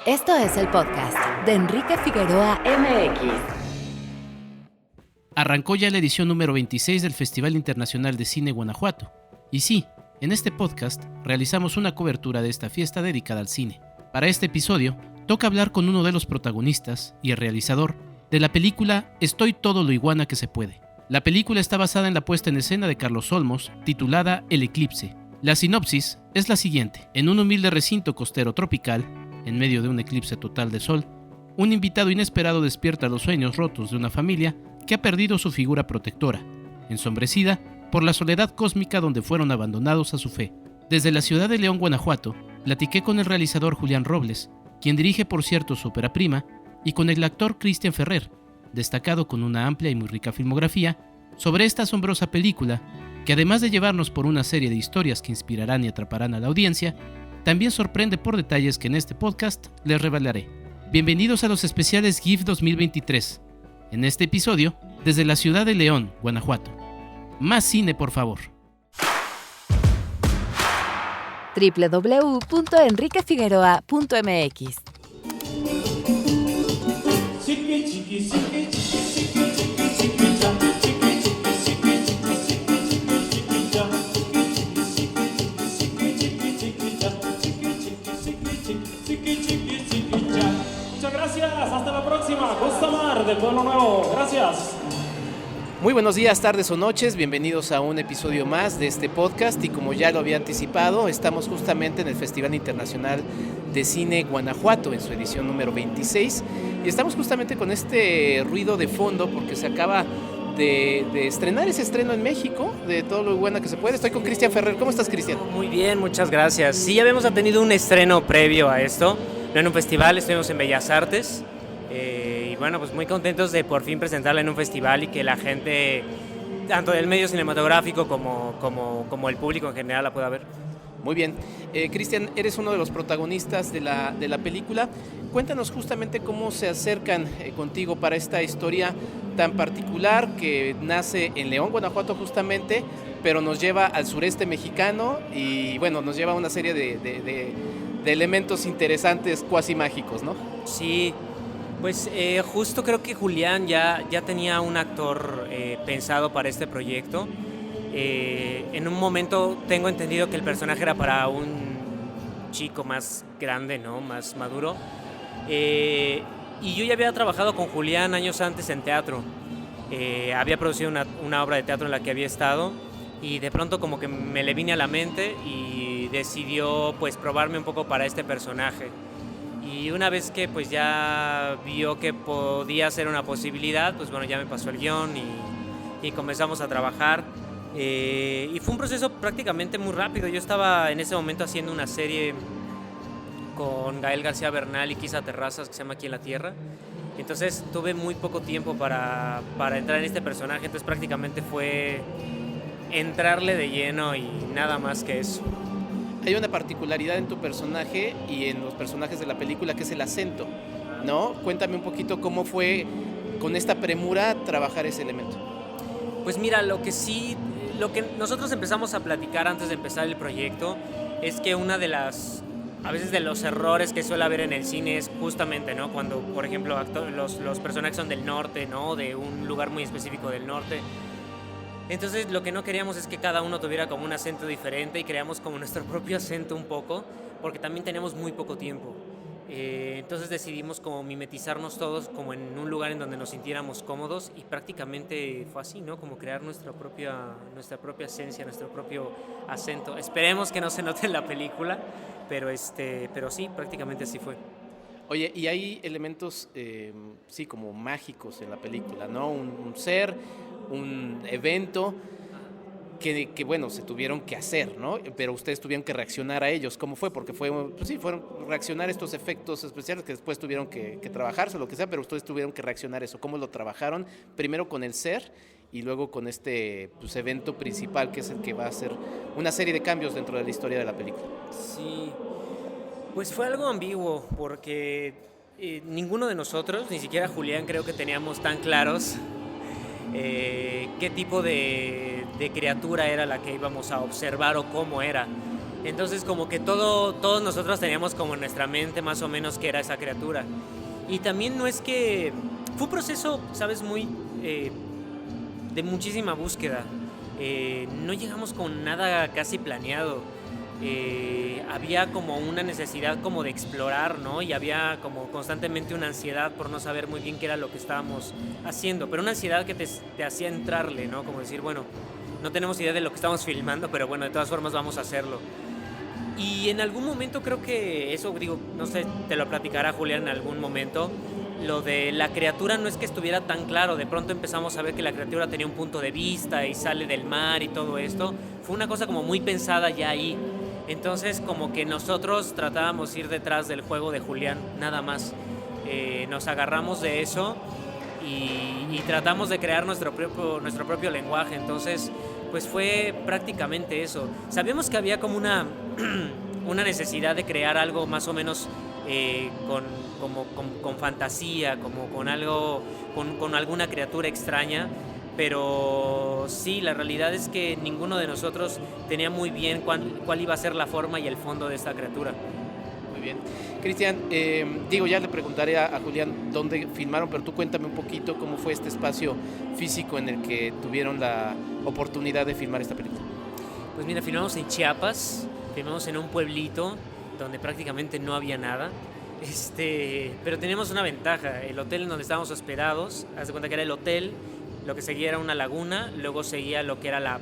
Esto es el podcast de Enrique Figueroa MX. Arrancó ya la edición número 26 del Festival Internacional de Cine Guanajuato. Y sí, en este podcast realizamos una cobertura de esta fiesta dedicada al cine. Para este episodio, toca hablar con uno de los protagonistas y el realizador de la película Estoy todo lo iguana que se puede. La película está basada en la puesta en escena de Carlos Olmos, titulada El Eclipse. La sinopsis es la siguiente. En un humilde recinto costero tropical, en medio de un eclipse total de sol, un invitado inesperado despierta los sueños rotos de una familia que ha perdido su figura protectora, ensombrecida por la soledad cósmica donde fueron abandonados a su fe. Desde la ciudad de León, Guanajuato, platiqué con el realizador Julián Robles, quien dirige por cierto su ópera prima, y con el actor Cristian Ferrer, destacado con una amplia y muy rica filmografía, sobre esta asombrosa película, que además de llevarnos por una serie de historias que inspirarán y atraparán a la audiencia, también sorprende por detalles que en este podcast les revelaré. Bienvenidos a los especiales GIF 2023. En este episodio, desde la ciudad de León, Guanajuato. Más cine, por favor. www.enriquefigueroa.mx. Muchas gracias, hasta la próxima. Costa Mar de Pueblo Nuevo, gracias. Muy buenos días, tardes o noches, bienvenidos a un episodio más de este podcast y como ya lo había anticipado, estamos justamente en el Festival Internacional de Cine Guanajuato en su edición número 26 y estamos justamente con este ruido de fondo porque se acaba de estrenar ese estreno en México, de todo lo bueno que se puede. Estoy con Cristian Ferrer. ¿Cómo estás, Cristian? Muy bien, muchas gracias. Sí, ya habíamos tenido un estreno previo a esto, no en un festival, estuvimos en Bellas Artes. Y bueno, pues muy contentos de por fin presentarla en un festival y que la gente, tanto del medio cinematográfico como el público en general, la pueda ver. Muy bien. Cristian, eres uno de los protagonistas de la película. Cuéntanos justamente cómo se acercan contigo para esta historia tan particular que nace en León, Guanajuato justamente, pero nos lleva al sureste mexicano y bueno, nos lleva a una serie de elementos interesantes, cuasi mágicos, ¿no? Sí. Pues justo creo que Julián ya tenía un actor pensado para este proyecto. En un momento tengo entendido que el personaje era para un chico más grande, ¿no? Más maduro. Y yo ya había trabajado con Julián años antes en teatro. Había producido una obra de teatro en la que había estado y de pronto como que me le vine a la mente y decidió pues probarme un poco para este personaje. Y una vez que pues ya vio que podía ser una posibilidad, pues bueno, ya me pasó el guión y comenzamos a trabajar. Y fue un proceso prácticamente muy rápido. Yo estaba en ese momento haciendo una serie con Gael García Bernal y Kisa Terrazas que se llama Aquí en la Tierra. Entonces tuve muy poco tiempo para entrar en este personaje, entonces prácticamente fue entrarle de lleno y nada más que eso. Hay una particularidad en tu personaje y en los personajes de la película que es el acento, ¿no? Cuéntame un poquito cómo fue con esta premura trabajar ese elemento. Pues mira, lo que nosotros empezamos a platicar antes de empezar el proyecto es que a veces de los errores que suele haber en el cine es justamente, ¿no? Cuando, por ejemplo, los personajes son del norte, ¿no? De un lugar muy específico del norte. Entonces lo que no queríamos es que cada uno tuviera como un acento diferente y creamos como nuestro propio acento un poco, porque también tenemos muy poco tiempo. Entonces decidimos como mimetizarnos todos como en un lugar en donde nos sintiéramos cómodos y prácticamente fue así, ¿no? Como crear nuestra propia esencia, nuestro propio acento. Esperemos que no se note en la película, pero sí, prácticamente así fue. Oye, y hay elementos, sí, como mágicos en la película, ¿no? Un ser, un evento que bueno, se tuvieron que hacer, ¿no? Pero ustedes tuvieron que reaccionar a ellos. ¿Cómo fue? Porque fueron reaccionar a estos efectos especiales que después tuvieron que trabajarse o lo que sea, pero ustedes tuvieron que reaccionar a eso. ¿Cómo lo trabajaron? Primero con el ser y luego con este evento principal que es el que va a hacer una serie de cambios dentro de la historia de la película. Sí, pues fue algo ambiguo porque ninguno de nosotros, ni siquiera Julián, creo que teníamos tan claros qué tipo de criatura era la que íbamos a observar o cómo era. Entonces como que todos nosotros teníamos como en nuestra mente más o menos qué era esa criatura. Y también no es que... Fue un proceso, ¿sabes? Muy... de muchísima búsqueda. No llegamos con nada casi planeado. Había como una necesidad como de explorar, ¿no? Y había como constantemente una ansiedad por no saber muy bien qué era lo que estábamos haciendo, pero una ansiedad que te hacía entrarle, ¿no? Como decir, bueno, no tenemos idea de lo que estamos filmando, pero bueno, de todas formas vamos a hacerlo. Y en algún momento creo que eso, digo, no sé, te lo platicará Julián en algún momento, lo de la criatura no es que estuviera tan claro, de pronto empezamos a ver que la criatura tenía un punto de vista y sale del mar y todo esto, fue una cosa como muy pensada ya ahí. Entonces como que nosotros tratábamos de ir detrás del juego de Julián, nada más. Nos agarramos de eso y tratamos de crear nuestro propio lenguaje. Entonces pues fue prácticamente eso. Sabíamos que había como una necesidad de crear algo más o menos con fantasía, como con algo, con alguna criatura extraña. Pero sí, la realidad es que ninguno de nosotros tenía muy bien cuál iba a ser la forma y el fondo de esta criatura. Muy bien. Cristian, ya le preguntaré a Julián dónde filmaron, pero tú cuéntame un poquito cómo fue este espacio físico en el que tuvieron la oportunidad de filmar esta película. Pues mira, filmamos en Chiapas, filmamos en un pueblito donde prácticamente no había nada. Pero teníamos una ventaja, el hotel en donde estábamos hospedados, haz de cuenta que era el hotel, lo que seguía era una laguna, luego seguía lo que era la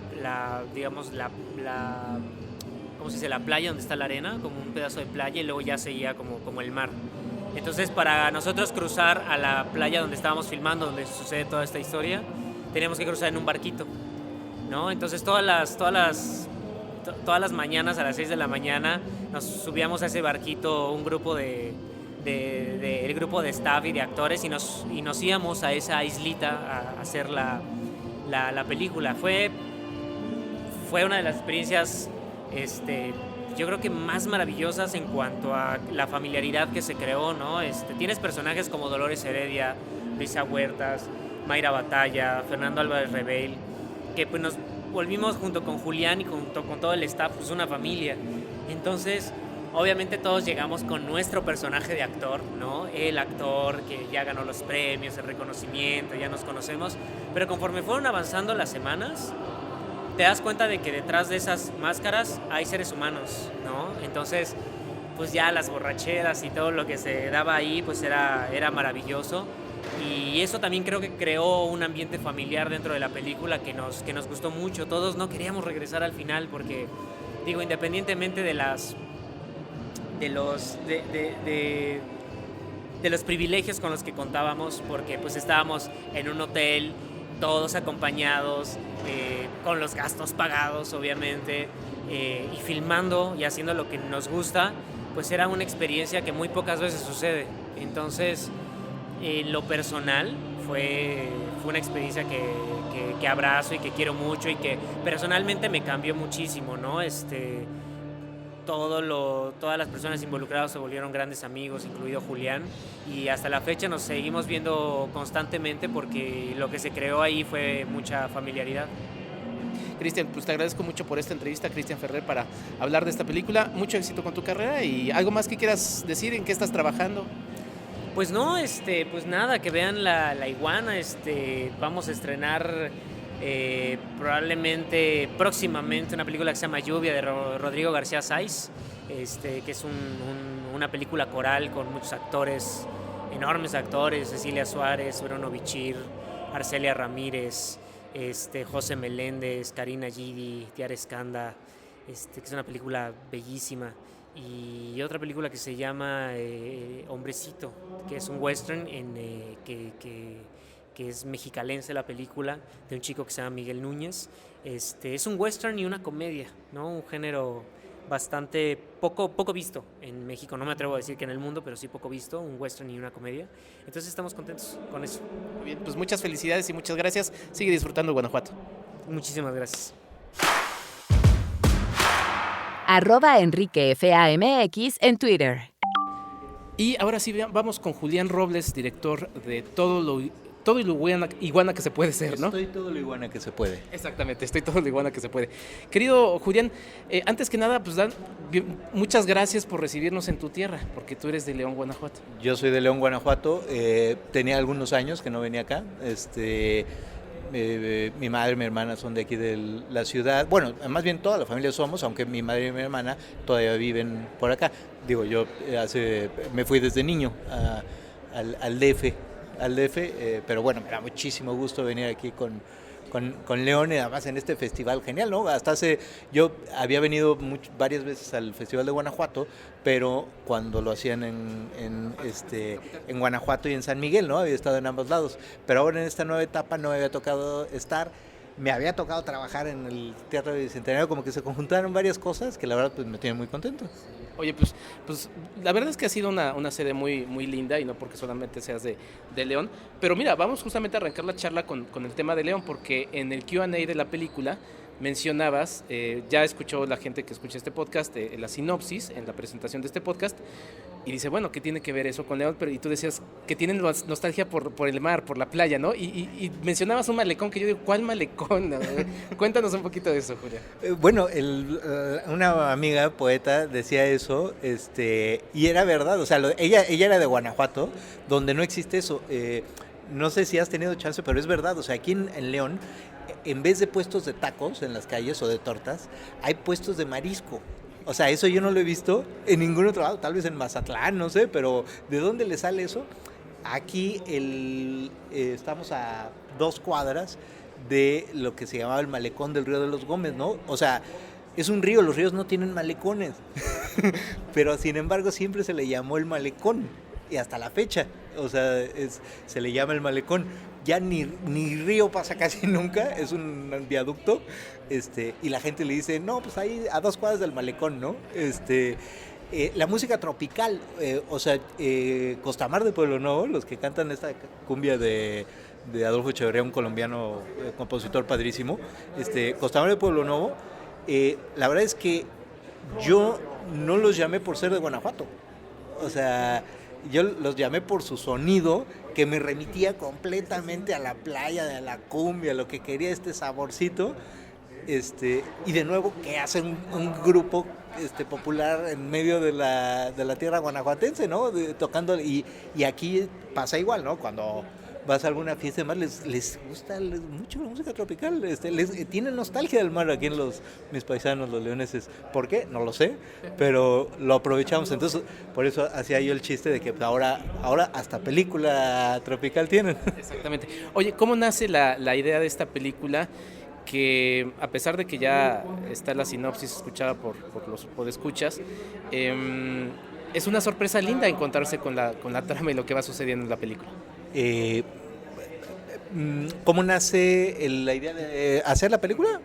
¿cómo se dice? La playa donde está la arena, como un pedazo de playa, y luego ya seguía como el mar. Entonces para nosotros cruzar a la playa donde estábamos filmando, donde sucede toda esta historia, teníamos que cruzar en un barquito, ¿no? Entonces todas las mañanas a las 6 de la mañana nos subíamos a ese barquito un grupo el grupo de staff y de actores y nos íbamos a esa islita a hacer la película. Fue una de las experiencias yo creo que más maravillosas en cuanto a la familiaridad que se creó, ¿no? Tienes personajes como Dolores Heredia, Luisa Huertas, Mayra Batalla, Fernando Álvarez Rebel, que pues nos volvimos junto con Julián y junto con todo el staff, pues una familia. Entonces obviamente todos llegamos con nuestro personaje de actor, ¿no? El actor que ya ganó los premios, el reconocimiento, ya nos conocemos. Pero conforme fueron avanzando las semanas, te das cuenta de que detrás de esas máscaras hay seres humanos, ¿no? Entonces, pues ya las borracheras y todo lo que se daba ahí, pues era maravilloso. Y eso también creo que creó un ambiente familiar dentro de la película que nos gustó mucho. Todos no queríamos regresar al final porque, digo, independientemente de los privilegios con los que contábamos, porque pues estábamos en un hotel, todos acompañados, con los gastos pagados obviamente, y filmando y haciendo lo que nos gusta, pues era una experiencia que muy pocas veces sucede. Entonces, lo personal fue una experiencia que abrazo y que quiero mucho y que personalmente me cambió muchísimo, ¿no? Todas las personas involucradas se volvieron grandes amigos, incluido Julián, y hasta la fecha nos seguimos viendo constantemente porque lo que se creó ahí fue mucha familiaridad. Cristian, pues te agradezco mucho por esta entrevista, Cristian Ferrer, para hablar de esta película. Mucho éxito con tu carrera y algo más que quieras decir, ¿en qué estás trabajando? Pues no, pues nada, que vean la Iguana, vamos a estrenar probablemente próximamente una película que se llama Lluvia de Rodrigo García Sáiz, que es una película coral con muchos actores, enormes actores: Cecilia Suárez, Bruno Bichir, Arcelia Ramírez, José Meléndez, Karina Gidi, Tiara Escanda, que es una película bellísima. Y otra película que se llama Hombrecito, que es un western que es mexicalense la película, de un chico que se llama Miguel Núñez. Es un western y una comedia, ¿no? Un género bastante poco visto en México, no me atrevo a decir que en el mundo, pero sí poco visto, un western y una comedia. Entonces estamos contentos con eso. Muy bien, pues muchas felicidades y muchas gracias. Sigue disfrutando Guanajuato. Muchísimas gracias. @EnriqueFAMX en Twitter. Y ahora sí, vamos con Julián Robles, director de Todo todo iguana que se puede ser, ¿no? Estoy todo lo iguana que se puede. Exactamente, estoy todo lo iguana que se puede. Querido Julián, antes que nada, pues muchas gracias por recibirnos en tu tierra, porque tú eres de León, Guanajuato. Yo soy de León, Guanajuato. Tenía algunos años que no venía acá. Mi madre y mi hermana son de aquí de la ciudad. Bueno, más bien toda la familia somos, aunque mi madre y mi hermana todavía viven por acá. Digo, yo me fui desde niño al DF, pero bueno, me da muchísimo gusto venir aquí con León, y además en este festival genial, ¿no? Yo había venido varias veces al Festival de Guanajuato, pero cuando lo hacían en Guanajuato y en San Miguel, ¿no? Había estado en ambos lados, pero ahora en esta nueva etapa no me había tocado estar. Me había tocado trabajar en el Teatro Bicentenario, como que se conjuntaron varias cosas que la verdad pues me tienen muy contento. Oye, pues la verdad es que ha sido una sede muy, muy linda, y no porque solamente seas de León. Pero mira, vamos justamente a arrancar la charla con el tema de León, porque en el Q&A de la película mencionabas, ya escuchó la gente que escucha este podcast, la sinopsis en la presentación de este podcast, y dice, bueno, ¿qué tiene que ver eso con León? Y tú decías que tienen nostalgia por el mar, por la playa, ¿no? Y mencionabas un malecón que yo digo, ¿cuál malecón? Cuéntanos un poquito de eso, Julia. Bueno, una amiga poeta decía eso, y era verdad, o sea, ella era de Guanajuato, donde no existe eso. No sé si has tenido chance, pero es verdad, o sea, aquí en León, en vez de puestos de tacos en las calles o de tortas, hay puestos de marisco. O sea, eso yo no lo he visto en ningún otro lado, tal vez en Mazatlán, no sé, pero ¿de dónde le sale eso? Aquí estamos a 2 cuadras de lo que se llamaba el malecón del Río de los Gómez, ¿no? O sea, es un río, los ríos no tienen malecones, pero sin embargo siempre se le llamó el malecón, y hasta la fecha, o sea, se le llama el malecón. Ya ni río pasa casi nunca, es un viaducto, y la gente le dice, no, pues ahí a 2 cuadras del malecón, ¿no? La música tropical, Costamar de Pueblo Nuevo, los que cantan esta cumbia de Adolfo Echeverría, un colombiano compositor padrísimo, Costamar de Pueblo Nuevo, la verdad es que yo no los llamé por ser de Guanajuato, o sea, yo los llamé por su sonido, que me remitía completamente a la playa, a la cumbia, lo que quería, este saborcito, y de nuevo que hacen un grupo popular en medio de la tierra guanajuatense, ¿no? Tocando, y aquí pasa igual, ¿no? Cuando vas a alguna fiesta y demás, les gusta mucho la música tropical, tienen nostalgia del mar aquí mis paisanos, los leoneses. ¿Por qué? No lo sé, pero lo aprovechamos. Entonces, por eso hacía yo el chiste de que ahora hasta película tropical tienen. Exactamente. Oye, ¿cómo nace la idea de esta película? Que a pesar de que ya está la sinopsis escuchada por los podescuchas, es una sorpresa linda encontrarse con la trama y lo que va sucediendo en la película. ¿Cómo nace la idea de hacer la película?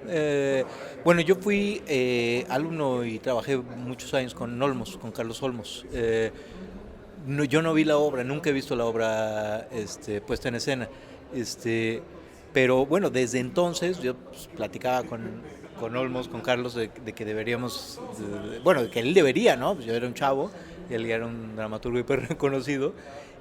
Bueno, yo fui alumno y trabajé muchos años con Carlos Olmos. Yo no vi la obra, nunca he visto la obra puesta en escena. Pero bueno, desde entonces yo platicaba con Olmos, con Carlos, de que deberíamos, de que él debería, ¿no? Pues yo era un chavo y él ya era un dramaturgo hiper reconocido.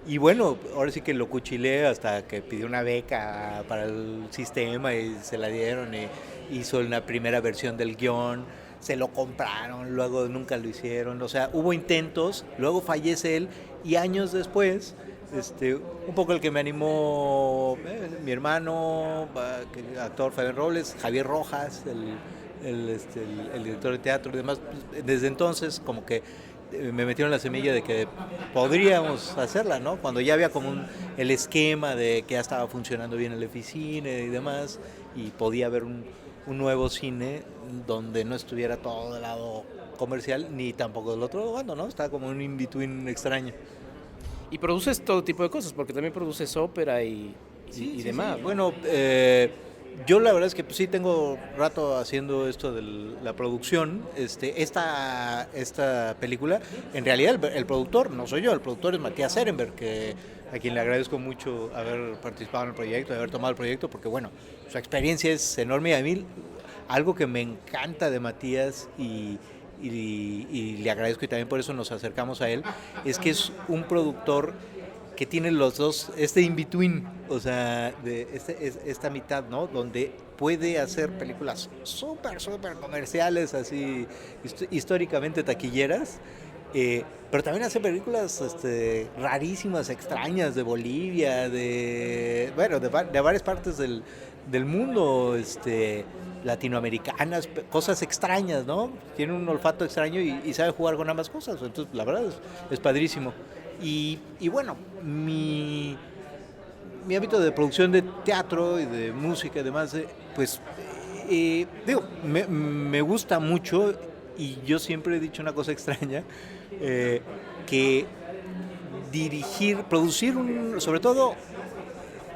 Y bueno, ahora sí que lo cuchilé hasta que pidió una beca para el sistema y se la dieron, y hizo una primera versión del guión, se lo compraron, luego nunca lo hicieron, o sea, hubo intentos, luego fallece él, y años después, un poco el que me animó, mi hermano, actor Fabián Robles, Javier Rojas, el director de teatro y demás, desde entonces como que me metieron la semilla de que podríamos hacerla, ¿no? Cuando ya había como el esquema de que ya estaba funcionando bien el Eficine y demás, y podía haber un nuevo cine donde no estuviera todo del lado comercial ni tampoco del otro lado, ¿no? Estaba como un in-between extraño. Y produces todo tipo de cosas, porque también produces ópera y demás. Sí. Bueno, yo la verdad es que sí tengo rato haciendo esto de la producción. Esta película, en realidad el productor no soy yo, el productor es Matías Ehrenberg, a quien le agradezco mucho haber participado en el proyecto, haber tomado el proyecto, porque bueno, su experiencia es enorme, y a mí algo que me encanta de Matías y le agradezco, y también por eso nos acercamos a él, es que es un productor que tiene los dos, in-between, o sea, de esta mitad, ¿no? Donde puede hacer películas súper comerciales, así históricamente taquilleras, pero también hace películas rarísimas, extrañas, de Bolivia, de varias partes del mundo, latinoamericanas, cosas extrañas, ¿no? Tiene un olfato extraño y sabe jugar con ambas cosas, entonces la verdad es padrísimo. Y bueno, mi hábito de producción de teatro y de música y demás, pues, me gusta mucho, y yo siempre he dicho una cosa extraña, que producir sobre todo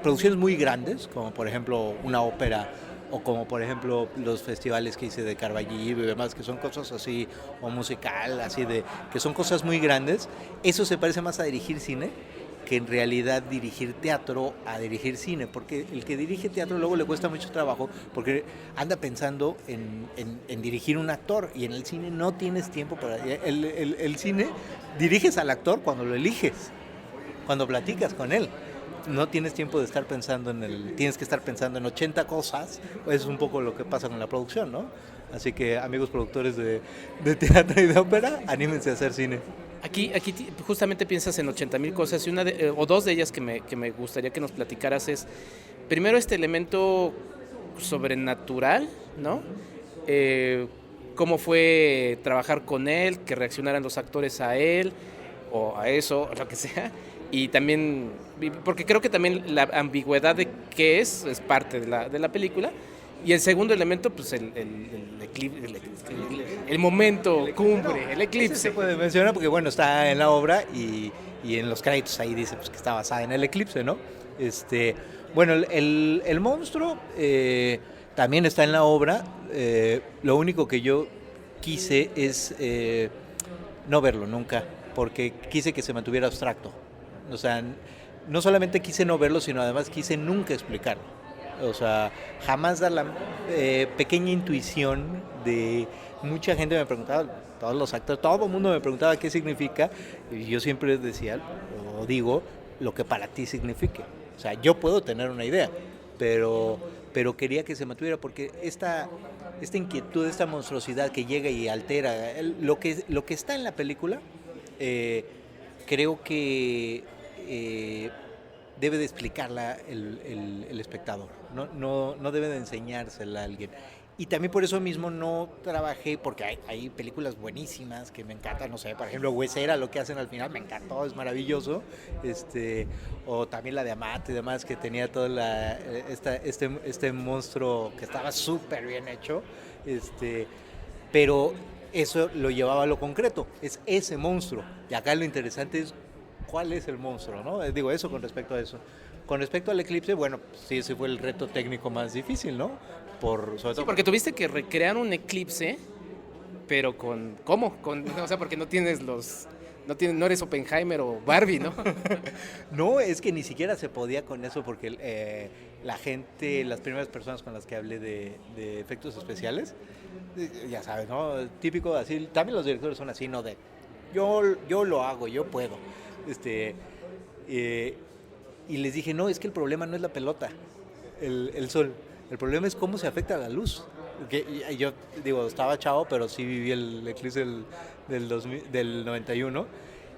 producciones muy grandes, como por ejemplo una ópera, o como por ejemplo los festivales que hice de Carballillo y demás, que son cosas así, o musical, así que son cosas muy grandes. Eso se parece más a dirigir cine que en realidad dirigir teatro a dirigir cine, porque el que dirige teatro luego le cuesta mucho trabajo, porque anda pensando en dirigir un actor, y en el cine no tienes tiempo para... El cine diriges al actor cuando lo eliges, cuando platicas con él. No tienes tiempo de estar pensando tienes que estar pensando en 80 cosas. Es un poco lo que pasa con la producción, ¿no? Así que, amigos productores de teatro y de ópera, anímense a hacer cine. Aquí justamente piensas en 80,000 cosas, y o dos de ellas que me gustaría que nos platicaras es, primero, este elemento sobrenatural, ¿no? Cómo fue trabajar con él, que reaccionaran los actores a él, o a eso, o lo que sea. Y también, porque creo que también la ambigüedad de qué es parte de la película. Y el segundo elemento, pues el momento cumbre, el eclipse. Se puede mencionar porque, bueno, está en la obra, y en los créditos ahí dice pues, que está basada en el eclipse, ¿no? Bueno, el monstruo también está en la obra. Lo único que yo quise es no verlo nunca, porque quise que se mantuviera abstracto. O sea, no solamente quise no verlo, sino además quise nunca explicarlo. O sea, jamás dar la pequeña intuición de... Mucha gente me preguntaba, todos los actores, todo el mundo me preguntaba qué significa, y yo siempre decía, o digo, lo que para ti signifique. O sea, yo puedo tener una idea, pero quería que se mantuviera, porque esta inquietud, esta monstruosidad que llega y altera lo que está en la película, creo que debe de explicarla el espectador, no debe de enseñársela a alguien. Y también por eso mismo no trabajé, porque hay películas buenísimas que me encantan, no sé, por ejemplo, Huesera, lo que hacen al final me encantó, es maravilloso, o también la de Amat y demás, que tenía todo este monstruo que estaba súper bien hecho, pero eso lo llevaba a lo concreto, es ese monstruo, y acá lo interesante es cuál es el monstruo, ¿no? Digo, eso con respecto a eso. Con respecto al eclipse, bueno, sí, ese fue el reto técnico más difícil, ¿no? Sobre todo sí, porque tuviste que recrear un eclipse, pero ¿cómo? O sea, porque no eres Oppenheimer o Barbie, ¿no? No, es que ni siquiera se podía con eso, porque la gente, las primeras personas con las que hablé de efectos especiales, ya sabes, ¿no? Típico, así, también los directores son así, ¿no? De yo lo hago, yo puedo. Y les dije, no, es que el problema no es la pelota, el sol. El problema es cómo se afecta la luz. Porque yo digo, estaba chavo, pero sí viví el eclipse del 91,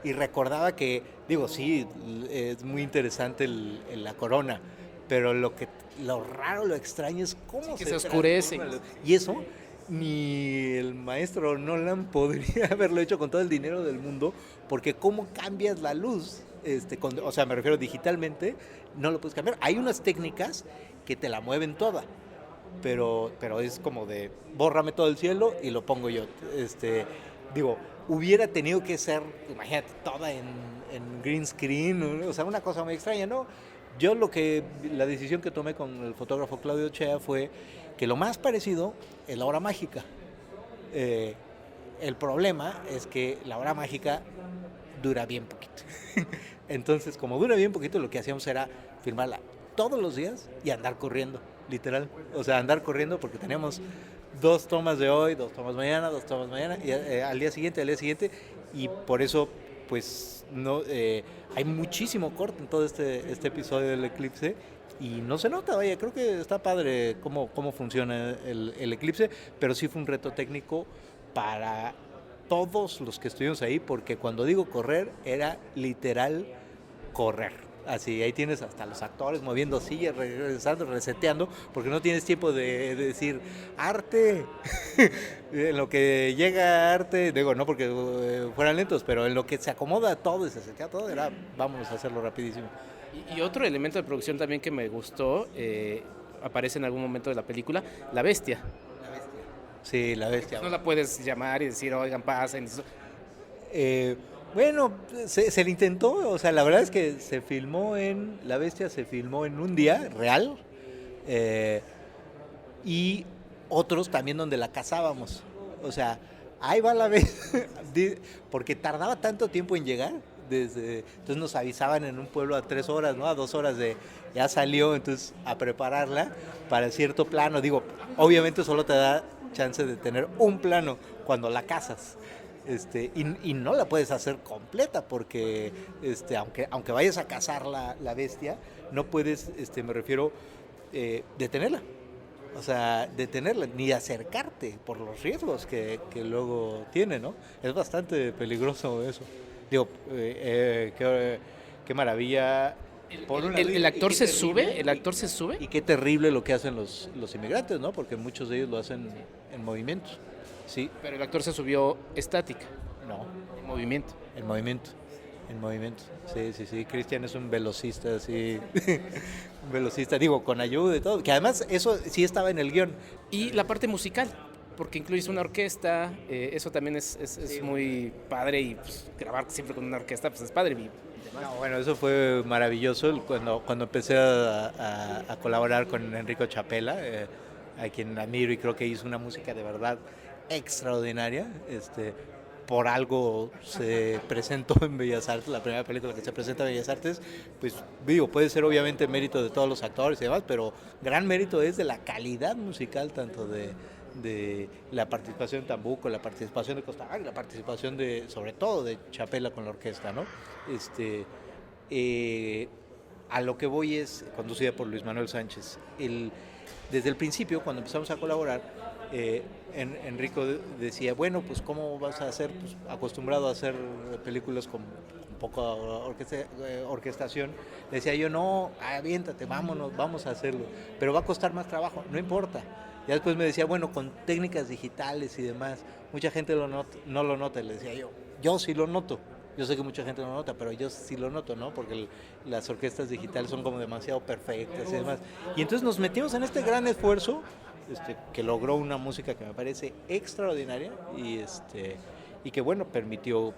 y recordaba que, digo, sí, es muy interesante la corona, pero lo raro, lo extraño es cómo se oscurece. Y eso ni el maestro Nolan podría haberlo hecho con todo el dinero del mundo, porque cómo cambias la luz, o sea, me refiero digitalmente, no lo puedes cambiar. Hay unas técnicas que te la mueven toda, pero es como de bórrame todo el cielo y lo pongo yo. Digo, hubiera tenido que ser, imagínate, toda en green screen, o sea, una cosa muy extraña, ¿no? Yo la decisión que tomé con el fotógrafo Claudio Chea fue que lo más parecido es la hora mágica. El problema es que la hora mágica dura bien poquito. Entonces, como dura bien poquito, lo que hacíamos era filmarla todos los días y andar corriendo, literal. O sea, andar corriendo, porque teníamos 2 tomas de hoy, 2 tomas mañana, 2 tomas mañana, y al día siguiente, y por eso pues no hay muchísimo corte en todo este episodio del eclipse y no se nota, vaya, creo que está padre cómo funciona el eclipse, pero sí fue un reto técnico para todos los que estuvimos ahí, porque cuando digo correr, era literal correr. Así, ahí tienes hasta los actores moviendo sillas, regresando, reseteando, porque no tienes tiempo de decir, arte, en lo que llega arte, digo, no porque fueran lentos, pero en lo que se acomoda todo y se setea todo, era, vámonos a hacerlo rapidísimo. Y otro elemento de producción también que me gustó, aparece en algún momento de la película, la bestia. Sí, la bestia. No la puedes llamar y decir, oigan, pasen. Bueno, se le intentó, o sea, la verdad es que La Bestia se filmó en un día real, y otros también donde la cazábamos. O sea, ahí va la Bestia, porque tardaba tanto tiempo en llegar, entonces nos avisaban en un pueblo a 3 horas, ¿no? A 2 horas de ya salió, entonces a prepararla para cierto plano. Digo, obviamente solo te da chance de tener un plano cuando la cazas. Y no la puedes hacer completa porque aunque vayas a cazar la bestia, no puedes, me refiero, detenerla. O sea, detenerla, ni acercarte por los riesgos que luego tiene, ¿no? Es bastante peligroso eso. Digo, qué maravilla. ¿El actor se sube? ¿El actor se sube? Y qué terrible lo que hacen los inmigrantes, ¿no? Porque muchos de ellos lo hacen en movimiento. Sí. Pero el actor se subió estática. No. En movimiento. En movimiento. Sí. Cristian es un velocista, sí. Un velocista, digo, con ayuda y todo. Que además eso sí estaba en el guión. Y la parte musical, porque incluyes una orquesta, eso también es sí, muy padre y pues, grabar siempre con una orquesta, pues es padre. No, bueno, eso fue maravilloso cuando empecé a colaborar con Enrico Chapela, a quien admiro y creo que hizo una música de verdad extraordinaria. Por algo se presentó en Bellas Artes, la primera película que se presenta en Bellas Artes, pues digo, puede ser obviamente mérito de todos los actores y demás, pero gran mérito es de la calidad musical, tanto de la participación de Tambuco, la participación de Costa Rica, la participación sobre todo de Chapela con la orquesta, ¿no? A lo que voy es conducida por Luis Manuel Sánchez. Desde el principio, cuando empezamos a colaborar, Enrico decía, bueno, pues ¿cómo vas a hacer? Pues acostumbrado a hacer películas con poca orquestación. Le decía yo, no, aviéntate, vámonos, vamos a hacerlo, pero va a costar más trabajo, no importa. Ya después me decía, bueno, con técnicas digitales y demás, mucha gente no lo nota. Le decía yo sí lo noto. Yo sé que mucha gente no lo nota, pero yo sí lo noto, ¿no? Porque las orquestas digitales son como demasiado perfectas y demás. Y entonces nos metimos en este gran esfuerzo, que logró una música que me parece extraordinaria y que, bueno, permitió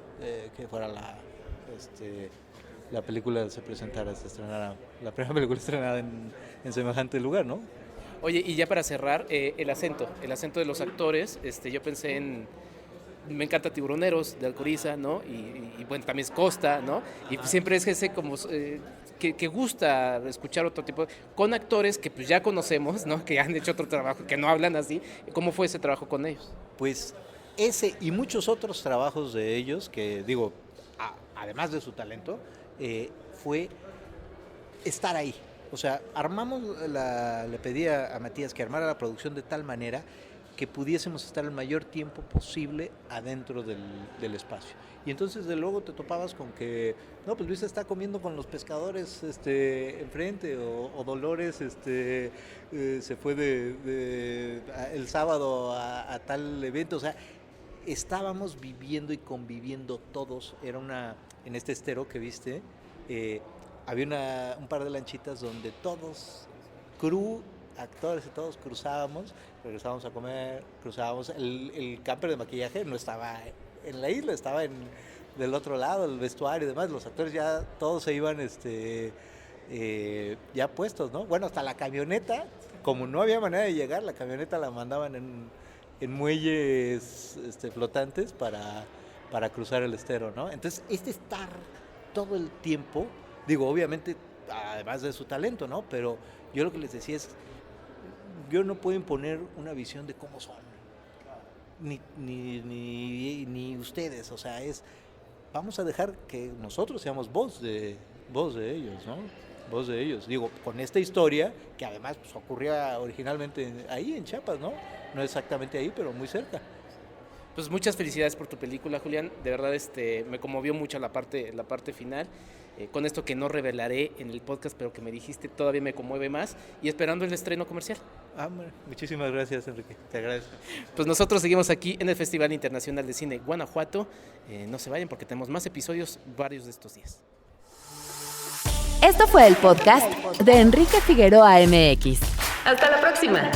que fuera la película se estrenara, la primera película estrenada en semejante lugar, ¿no? Oye, y ya para cerrar, el acento de los actores, yo pensé me encanta Tiburoneros de Alcoriza, ¿no? Y bueno, también es Costa, ¿no? Y siempre es ese como que gusta escuchar otro tipo, con actores que pues ya conocemos, ¿no? Que han hecho otro trabajo, que no hablan así. ¿Cómo fue ese trabajo con ellos? Pues ese y muchos otros trabajos de ellos, que digo, además de su talento, fue estar ahí. O sea, le pedí a Matías que armara la producción de tal manera que pudiésemos estar el mayor tiempo posible adentro del espacio. Y entonces de luego te topabas con que, no, pues Luis está comiendo con los pescadores enfrente, o Dolores se fue el sábado a tal evento. O sea, estábamos viviendo y conviviendo todos. En este estero que viste, había un par de lanchitas donde todos, actores y todos cruzábamos, regresábamos a comer, cruzábamos. El camper de maquillaje no estaba en la isla, estaba del otro lado, el vestuario y demás. Los actores ya todos se iban ya puestos, ¿no? Bueno, hasta la camioneta, como no había manera de llegar, la camioneta la mandaban en muelles flotantes para cruzar el estero, ¿no? Entonces, estar todo el tiempo, digo, obviamente, además de su talento, ¿no? Pero yo lo que les decía es, yo no puedo imponer una visión de cómo son, ni ustedes, o sea, vamos a dejar que nosotros seamos voz de ellos, ¿no? Voz de ellos. Digo, con esta historia, que además pues, ocurría originalmente ahí en Chiapas, ¿no? No exactamente ahí, pero muy cerca. Pues muchas felicidades por tu película, Julián. De verdad me conmovió mucho la parte final. Con esto que no revelaré en el podcast, pero que me dijiste todavía me conmueve más. Y esperando el estreno comercial. Muchísimas gracias, Enrique. Te agradezco. Pues nosotros seguimos aquí en el Festival Internacional de Cine Guanajuato. No se vayan porque tenemos más episodios varios de estos días. Esto fue el podcast de Enrique Figueroa MX. Hasta la próxima.